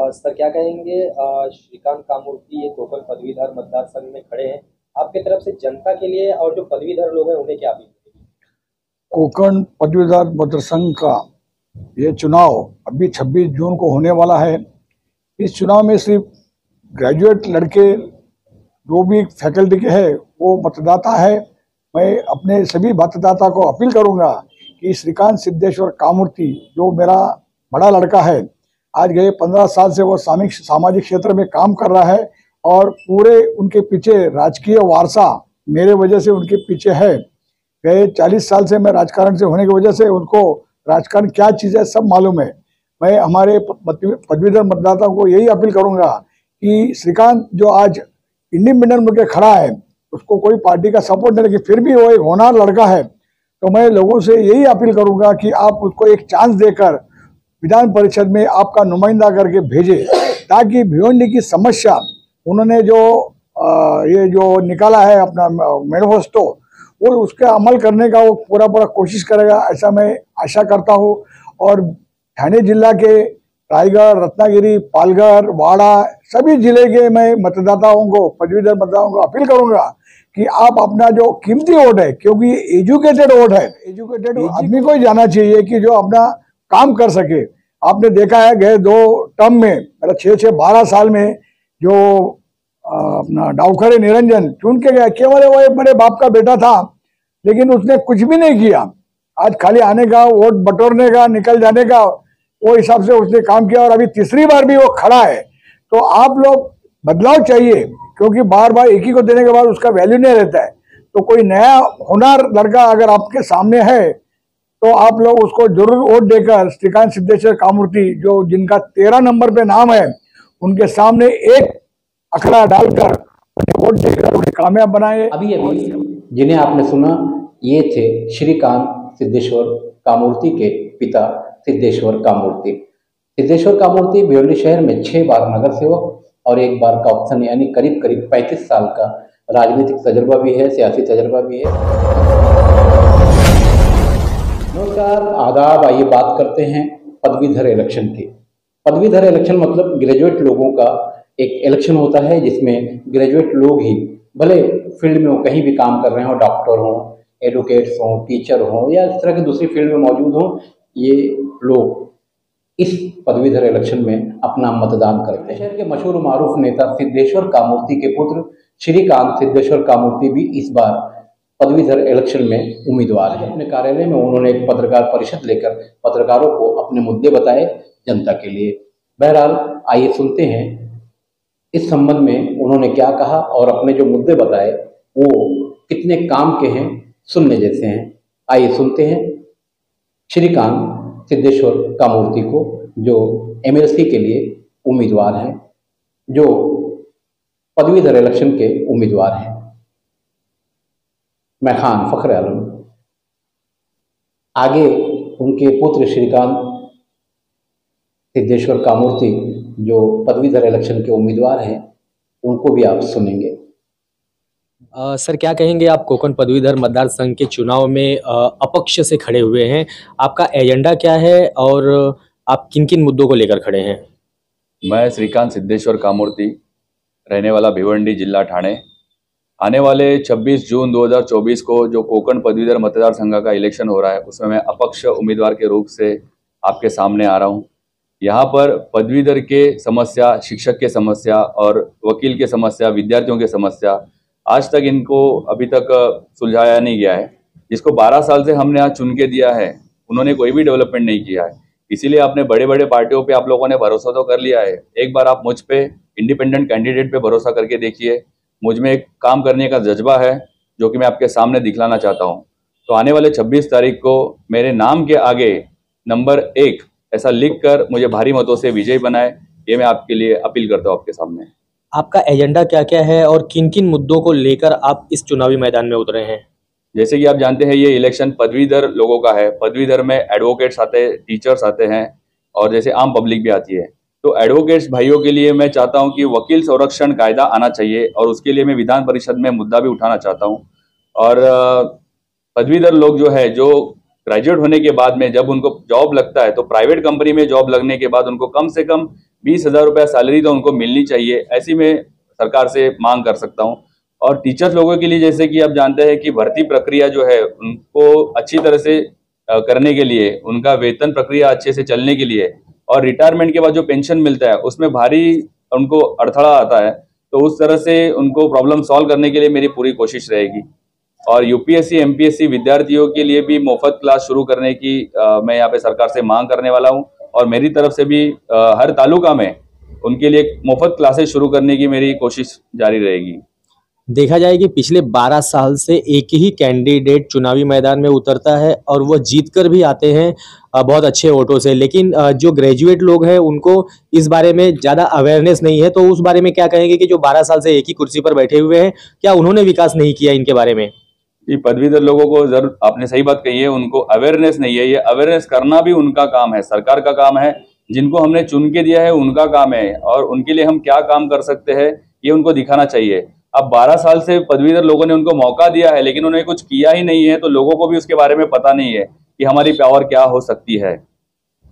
Sir क्या कहेंगे, श्रीकांत कामूर्ति ये कोकण पदवीधर मतदार संघ में खड़े हैं। आपके तरफ से जनता के लिए और जो पदवीधर लोग हैं उन्हें क्या अपील करेंगे? कोकण पदवीधर मतदार संघ का ये चुनाव अभी 26 जून को होने वाला है। इस चुनाव में सिर्फ ग्रेजुएट लड़के जो भी फैकल्टी के हैं वो मतदाता है। मैं अपने सभी मतदाता को अपील करूंगा कि श्रीकांत सिद्धेश्वर कामूर्ति जो मेरा बड़ा लड़का है, आज गए 15 साल से वो सामाजिक क्षेत्र में काम कर रहा है और पूरे उनके पीछे राजकीय वारसा मेरे वजह से उनके पीछे है। गए 40 साल से मैं राजकारण से होने की वजह से उनको राजकारण क्या चीज़ है सब मालूम है। मैं हमारे पदवीधर मतदाताओं को यही अपील करूंगा कि श्रीकांत जो आज इंडिपेंडेंट होकर खड़ा है, उसको कोई पार्टी का सपोर्ट नहीं, लेकिन फिर भी वो एक होनहार लड़का है। तो मैं लोगों से यही अपील करूंगा कि आप उसको एक चांस देकर विधान परिषद में आपका नुमाइंदा करके भेजे, ताकि भिवंडी की समस्या उन्होंने जो ये जो निकाला है अपना मैनिफेस्टो, वो उसका अमल करने का वो पूरा कोशिश करेगा, ऐसा मैं आशा करता हूँ। और ठाणे जिला के रायगढ़, रत्नागिरी, पालघर, वाड़ा सभी जिले के मैं मतदाताओं को, पदवीधर मतदाताओं को अपील करूंगा कि आप अपना जो कीमती वोट है, क्योंकि ये एजुकेटेड वोट है, एजुकेटेड आदमी को ही जाना चाहिए कि जो अपना काम कर सके। आपने देखा है गए 2 टर्म में, मतलब 6-6 12 साल में जो अपना डावखरे निरंजन चुन के गया, केवल वो एक बड़े बाप का बेटा था, लेकिन उसने कुछ भी नहीं किया। आज खाली आने का, वोट बटोरने का, निकल जाने का, वो हिसाब से उसने काम किया और अभी तीसरी बार भी वो खड़ा है। तो आप लोग बदलाव चाहिए, क्योंकि बार बार एक ही को देने के बाद उसका वैल्यू नहीं रहता है। तो कोई नया होनहार लड़का अगर आपके सामने है तो आप लोग उसको जरूर वोट देकर श्रीकांत सिद्धेश्वर कामूर्ति जो जिनका 13 नंबर पे नाम है, उनके सामने एक अखड़ा डालकर वोट देकर उन्हें कामयाब बनाए। अभी जिन्हें आपने सुना ये थे श्रीकांत सिद्धेश्वर कामूर्ति के पिता सिद्धेश्वर कामूर्ति। सिद्धेश्वर कामूर्ति भिवंडी शहर में 6 बार नगर सेवक और 1 बार का ऑप्शन, यानी करीब 35 साल का राजनीतिक तजर्बा भी है, सियासी तजर्बा भी है। नमस्कार, आदाब। आइए बात करते हैं पदवीधर इलेक्शन की। पदवीधर इलेक्शन मतलब ग्रेजुएट लोगों का एक इलेक्शन होता है, जिसमें ग्रेजुएट लोग ही, भले फील्ड में वो कहीं भी काम कर रहे हों, डॉक्टर हों, एडवोकेट्स हों, टीचर हों या इस तरह की दूसरी फील्ड में मौजूद हों, ये लोग इस पदवीधर इलेक्शन में अपना मतदान करते हैं। शहर के मशहूर मारूफ नेता सिद्धेश्वर कामूर्ति के पुत्र श्रीकांत सिद्धेश्वर कामूर्ति भी इस बार पदवीधर इलेक्शन में उम्मीदवार है। अपने कार्यालय में उन्होंने एक पत्रकार परिषद लेकर पत्रकारों को अपने मुद्दे बताए जनता के लिए। बहरहाल आइए सुनते हैं इस संबंध में उन्होंने क्या कहा और अपने जो मुद्दे बताए वो कितने काम के हैं, सुनने जैसे हैं। आइए सुनते हैं श्रीकांत सिद्धेश्वर कामूर्ति को, जो एमएलसी के लिए उम्मीदवार हैं, जो पदवीधर इलेक्शन के उम्मीदवार हैं। मैं खान फखर आलम। आगे उनके पुत्र श्रीकांत सिद्धेश्वर कामूर्ति जो पदवीधर इलेक्शन के उम्मीदवार हैं, उनको भी आप सुनेंगे। सर क्या कहेंगे, आप कोकण पदवीधर मतदार संघ के चुनाव में अपक्ष से खड़े हुए हैं, आपका एजेंडा क्या है और आप किन किन मुद्दों को लेकर खड़े हैं? मैं श्रीकांत सिद्धेश्वर कामूर्ति, रहने वाला भिवंडी जिला ठाणे। आने वाले 26 जून 2024 को जो कोकण पदवीधर मतदार संघ का इलेक्शन हो रहा है, उसमें मैं अपक्ष उम्मीदवार के रूप से आपके सामने आ रहा हूं। यहाँ पर पदवीधर के समस्या, शिक्षक के समस्या और वकील के समस्या, विद्यार्थियों के समस्या आज तक इनको अभी तक सुलझाया नहीं गया है। जिसको 12 साल से हमने आज चुन के दिया है, उन्होंने कोई भी डेवलपमेंट नहीं किया है। इसीलिए आपने बड़े बड़े पार्टियों पे आप लोगों ने भरोसा तो कर लिया है। एक बार आप मुझ पे इंडिपेंडेंट कैंडिडेट पे भरोसा करके देखिए। मुझ में एक काम करने का जज्बा है जो कि मैं आपके सामने दिखलाना चाहता हूं। तो आने वाले 26 तारीख को मेरे नाम के आगे नंबर 1 ऐसा लिखकर मुझे भारी मतों से विजयी बनाए, ये मैं आपके लिए अपील करता हूं आपके सामने। आपका एजेंडा क्या क्या है और किन किन मुद्दों को लेकर आप इस चुनावी मैदान में उतरे हैं? जैसे कि आप जानते हैं, ये इलेक्शन पदवीधर लोगों का है। पदवीधर में एडवोकेट्स आते हैं, टीचर्स आते हैं और जैसे आम पब्लिक भी आती है। तो एडवोकेट्स भाइयों के लिए मैं चाहता हूं कि वकील संरक्षण कायदा आना चाहिए और उसके लिए मैं विधान परिषद में मुद्दा भी उठाना चाहता हूं। और पदवीधर लोग जो है, जो ग्रेजुएट होने के बाद में जब उनको जॉब लगता है, तो प्राइवेट कंपनी में जॉब लगने के बाद उनको कम से कम 20,000 रुपया सैलरी तो उनको मिलनी चाहिए, ऐसी मैं सरकार से मांग कर सकता हूँ। और टीचर्स लोगों के लिए जैसे कि आप जानते हैं कि भर्ती प्रक्रिया जो है उनको अच्छी तरह से करने के लिए, उनका वेतन प्रक्रिया अच्छे से चलने के लिए और रिटायरमेंट के बाद जो पेंशन मिलता है उसमें भारी उनको अड़थड़ा आता है, तो उस तरह से उनको प्रॉब्लम सॉल्व करने के लिए मेरी पूरी कोशिश रहेगी। और यूपीएससी एमपीएससी विद्यार्थियों के लिए भी मुफ्त क्लास शुरू करने की मैं यहाँ पे सरकार से मांग करने वाला हूँ और मेरी तरफ से भी हर तालुका में उनके लिए मुफ्त क्लासेस शुरू करने की मेरी कोशिश जारी रहेगी। देखा जाए कि पिछले 12 साल से एक ही कैंडिडेट चुनावी मैदान में उतरता है और वो जीत कर भी आते हैं बहुत अच्छे वोटों से, लेकिन जो ग्रेजुएट लोग हैं उनको इस बारे में ज़्यादा अवेयरनेस नहीं है। तो उस बारे में क्या कहेंगे कि जो 12 साल से एक ही कुर्सी पर बैठे हुए हैं, क्या उन्होंने विकास नहीं किया इनके बारे में? ये पदवीधर लोगों को जरूर, आपने सही बात कही है, उनको अवेयरनेस नहीं है। ये अवेयरनेस करना भी उनका काम है, सरकार का काम है। जिनको हमने चुन के दिया है उनका काम है और उनके लिए हम क्या काम कर सकते हैं ये उनको दिखाना चाहिए। अब 12 साल से पदवीधर लोगों ने उनको मौका दिया है लेकिन उन्होंने कुछ किया ही नहीं है, तो लोगों को भी उसके बारे में पता नहीं है कि हमारी पावर क्या हो सकती है।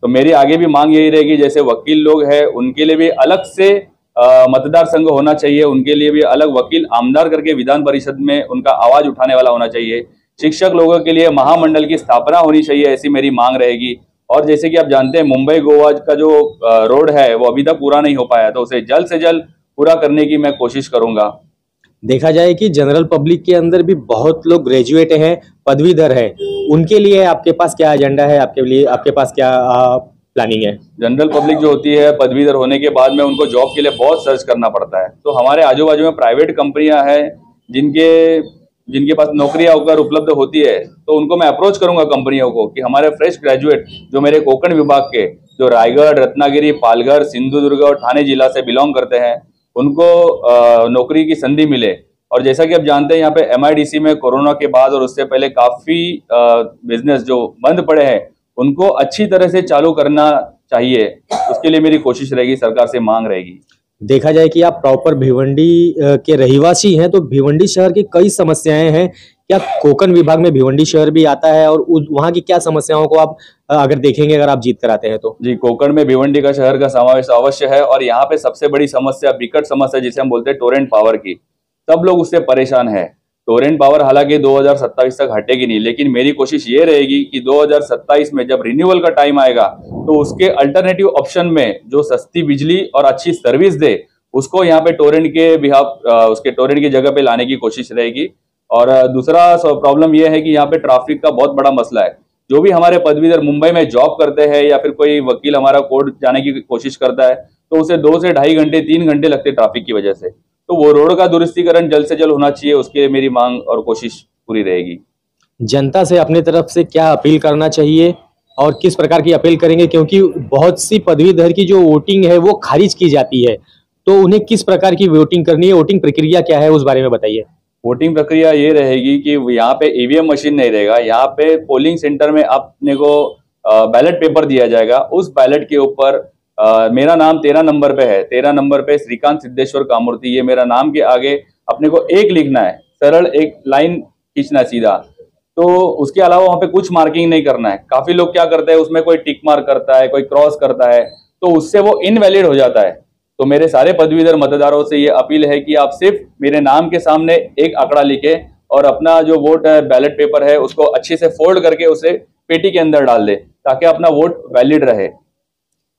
तो मेरी आगे भी मांग यही रहेगी, जैसे वकील लोग हैं उनके लिए भी अलग से मतदार संघ होना चाहिए, उनके लिए भी अलग वकील आमदार करके विधान परिषद में उनका आवाज उठाने वाला होना चाहिए। शिक्षक लोगों के लिए महामंडल की स्थापना होनी चाहिए, ऐसी मेरी मांग रहेगी। और जैसे कि आप जानते हैं मुंबई गोवा का जो रोड है वो अभी तक पूरा नहीं हो पाया, तो उसे जल्द से जल्द पूरा करने की मैं कोशिश करूंगा। देखा जाए कि जनरल पब्लिक के अंदर भी बहुत लोग ग्रेजुएट हैं, पदवीधर हैं, उनके लिए आपके पास क्या एजेंडा है, आपके लिए आपके पास क्या प्लानिंग है? जनरल पब्लिक जो होती है पदवीधर होने के बाद में उनको जॉब के लिए बहुत सर्च करना पड़ता है, तो हमारे आजू बाजू में प्राइवेट कंपनियां हैं जिनके पास नौकरियां होकर उपलब्ध होती है, तो उनको मैं अप्रोच करूंगा कंपनियों को कि हमारे फ्रेश ग्रेजुएट जो मेरे कोंकण विभाग के, जो रायगढ़, रत्नागिरी, पालघर, सिंधुदुर्ग और ठाणे जिला से बिलोंग करते हैं, उनको नौकरी की संधि मिले। और जैसा कि आप जानते हैं यहाँ पे एमआईडीसी में कोरोना के बाद और उससे पहले काफी बिजनेस जो बंद पड़े हैं उनको अच्छी तरह से चालू करना चाहिए, उसके लिए मेरी कोशिश रहेगी, सरकार से मांग रहेगी। देखा जाए कि आप प्रॉपर भिवंडी के रहिवासी हैं, तो भिवंडी शहर की कई समस्याएं हैं, क्या कोंकण विभाग में भिवंडी शहर भी आता है और वहाँ की क्या समस्याओं को आप अगर देखेंगे, अगर आप जीत कर आते हैं तो? जी, कोंकण में भिवंडी का शहर का समावेश अवश्य है और यहाँ पे सबसे बड़ी समस्या, विकट समस्या जिसे हम बोलते हैं टोरेंट पावर की, सब लोग उससे परेशान है। टोरेंट पावर हालांकि 2027 तक हटेगी नहीं, लेकिन मेरी कोशिश ये रहेगी कि 2027 में जब रिन्यूअल का टाइम आएगा तो उसके अल्टरनेटिव ऑप्शन में जो सस्ती बिजली और अच्छी सर्विस दे उसको यहाँ पे टोरेंट के उसके टोरेंट की जगह पे लाने की कोशिश रहेगी। और दूसरा प्रॉब्लम यह है कि यहाँ पे ट्रैफिक का बहुत बड़ा मसला है। जो भी हमारे पदवीधर मुंबई में जॉब करते हैं या फिर कोई वकील हमारा कोर्ट जाने की कोशिश करता है तो उसे 2 से ढाई घंटे 3 घंटे लगते ट्रैफिक की वजह से, तो वो रोड का दुरुस्तीकरण जल्द से जल्द होना चाहिए, उसके लिए मेरी मांग और कोशिश पूरी रहेगी। जनता से अपनी तरफ से क्या अपील करना चाहिए और किस प्रकार की अपील करेंगे, क्योंकि बहुत सी पदवीधर की जो वोटिंग है वो खारिज की जाती है, तो उन्हें किस प्रकार की वोटिंग करनी है, वोटिंग प्रक्रिया क्या है, उस बारे में बताइए। वोटिंग प्रक्रिया ये रहेगी कि यहाँ पे ईवीएम मशीन नहीं रहेगा, यहाँ पे पोलिंग सेंटर में अपने को बैलेट पेपर दिया जाएगा। उस बैलेट के ऊपर मेरा नाम 13 नंबर पे है, 13 नंबर पे श्रीकांत सिद्धेश्वर कामूर्ति, ये मेरा नाम के आगे अपने को एक लिखना है, सरल एक लाइन खींचना सीधा, तो उसके अलावा वहाँ पे कुछ मार्किंग नहीं करना है। काफी लोग क्या करते हैं, उसमें कोई टिक मार्क करता है, कोई क्रॉस करता है, तो उससे वो इनवैलिड हो जाता है। तो मेरे सारे पदवीधर मतदारों से ये अपील है कि आप सिर्फ मेरे नाम के सामने एक आंकड़ा लिखे और अपना जो वोट है, बैलेट पेपर है, उसको अच्छे से फोल्ड करके उसे पेटी के अंदर डाल दे ताकि अपना वोट वैलिड रहे।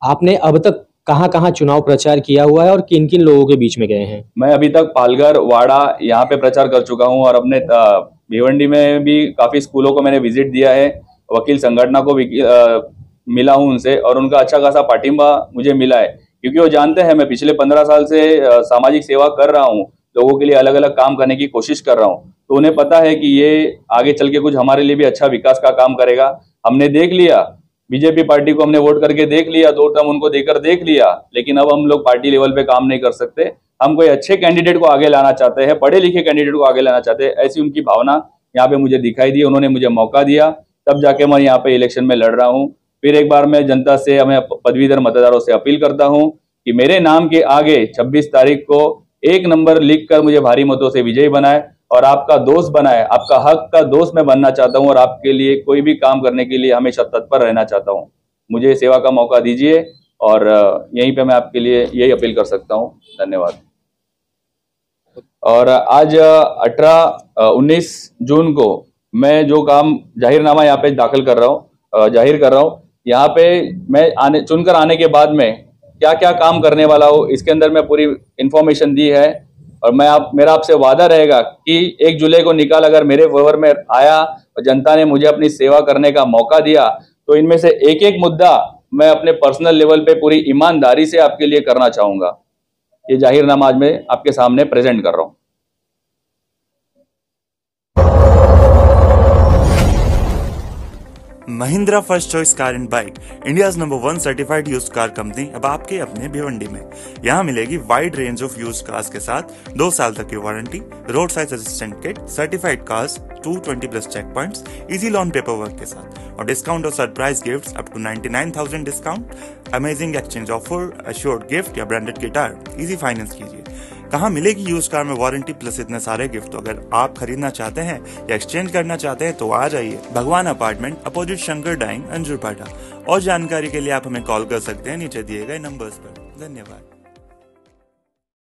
आपने अब तक कहाँ कहाँ चुनाव प्रचार किया हुआ है और किन किन लोगों के बीच में गए हैं? मैं अभी तक पालघर, वाड़ा यहाँ पे प्रचार कर चुका हूँ और अपने भिवंडी में भी काफी स्कूलों को मैंने विजिट दिया है, वकील संगठना को मिला हूँ उनसे और उनका अच्छा खासा पाठिंबा मुझे मिला है, क्योंकि वो जानते हैं मैं पिछले 15 साल से सामाजिक सेवा कर रहा हूँ, लोगों के लिए अलग अलग काम करने की कोशिश कर रहा हूँ, तो उन्हें पता है कि ये आगे चल के कुछ हमारे लिए भी अच्छा विकास का काम करेगा। हमने देख लिया, बीजेपी पार्टी को हमने वोट करके देख लिया, 2 टर्म उनको देकर देख लिया, लेकिन अब हम लोग पार्टी लेवल पे काम नहीं कर सकते। हम कोई अच्छे कैंडिडेट को आगे लाना चाहते हैं, पढ़े लिखे कैंडिडेट को आगे लाना चाहते हैं, ऐसी उनकी भावना यहाँ पे मुझे दिखाई दी। उन्होंने मुझे मौका दिया, तब जाके मैं यहाँ पे इलेक्शन में लड़ रहा हूँ। फिर एक बार मैं जनता से, हमें पदवीधर मतदारों से अपील करता हूँ कि मेरे नाम के आगे 26 तारीख को 1 नंबर लिखकर मुझे भारी मतों से विजयी बनाए और आपका दोस्त बनाए। आपका हक का दोस्त मैं बनना चाहता हूं और आपके लिए कोई भी काम करने के लिए हमेशा तत्पर रहना चाहता हूं। मुझे सेवा का मौका दीजिए और यहीं पे मैं आपके लिए यही अपील कर सकता हूँ। धन्यवाद। और आज 19 जून को मैं जो काम जाहिरनामा यहाँ पे दाखिल कर रहा हूँ, जाहिर कर रहा हूँ, यहाँ पे मैं चुनकर आने के बाद में क्या क्या काम करने वाला हूँ, इसके अंदर मैं पूरी इंफॉर्मेशन दी है। और मेरा आपसे वादा रहेगा कि 1 जुलाई को निकाल अगर मेरे फेवर में आया और जनता ने मुझे अपनी सेवा करने का मौका दिया तो इनमें से एक एक मुद्दा मैं अपने पर्सनल लेवल पे पूरी ईमानदारी से आपके लिए करना चाहूंगा। ये जाहिरनामा आज मैं आपके सामने प्रेजेंट कर रहा हूँ। Mahindra first choice car and bike, India's number 1 certified used car company अब आपके अपने भिवंडी में। यहाँ मिलेगी wide range of used cars के साथ 2 साल तक की warranty, roadside assistant kit, certified cars, 220+ check points, easy loan paperwork के साथ और डिस्काउंट और surprise gifts up to 99,000 discount, amazing exchange offer, assured gift या ब्रांडेड गिटार, इजी फाइनेंस कीजिए। कहाँ मिलेगी यूज कार में वारंटी प्लस इतने सारे गिफ्ट? तो अगर आप खरीदना चाहते हैं या एक्सचेंज करना चाहते हैं तो आ जाइए भगवान अपार्टमेंट, अपोजिट शंकर डाइंग, अंजुरपाटा। और जानकारी के लिए आप हमें कॉल कर सकते हैं नीचे दिए गए नंबर्स पर। धन्यवाद।